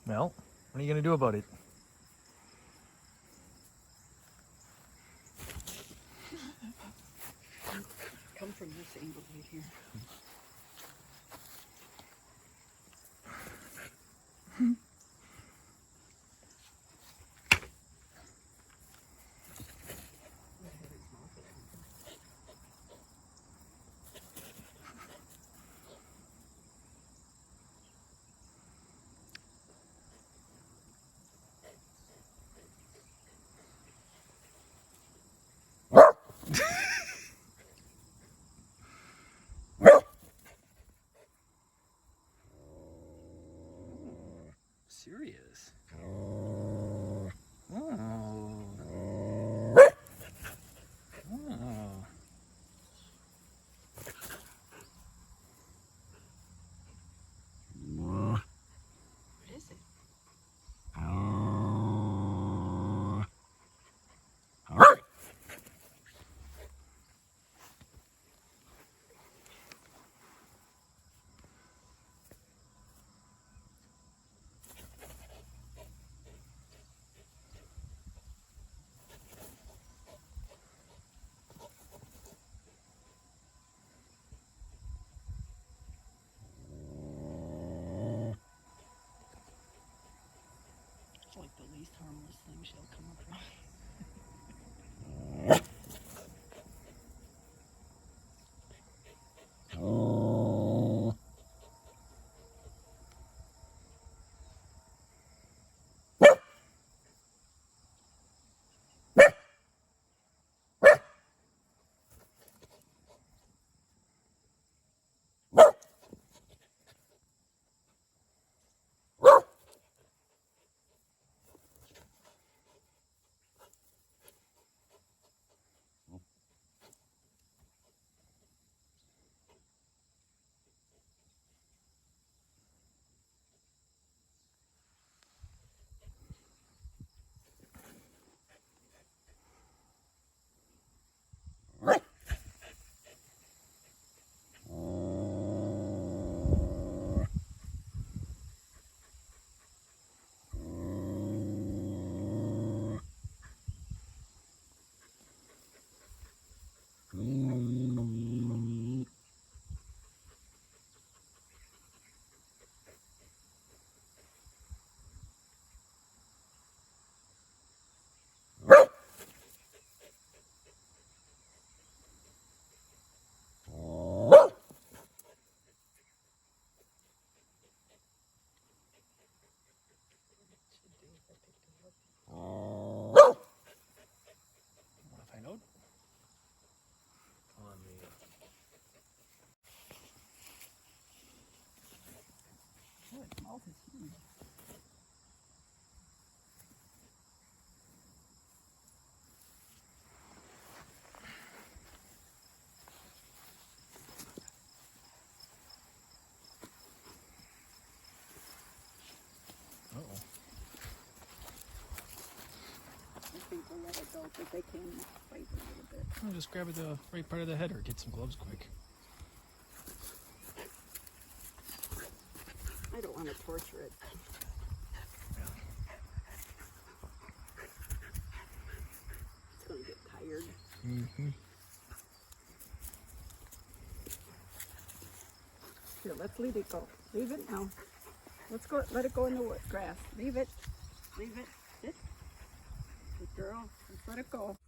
Well, what are you going to do about it? Come from this angle right here. Serious? Oh. Oh. What is it? It's like the least harmless thing she'll come across. Want to find out? On the Oh, its mouth is huge. Uh-oh. I think we'll let it go because they can fight a little bit. I'll just grab it the right part of the head or get some gloves quick. I don't want to torture it. It's going to get tired. Mm-hmm. Here, let's leave it go. Leave it now. Let's go. Let it go in the grass. Leave it. Leave it. Sit. Good girl. Let's let it go.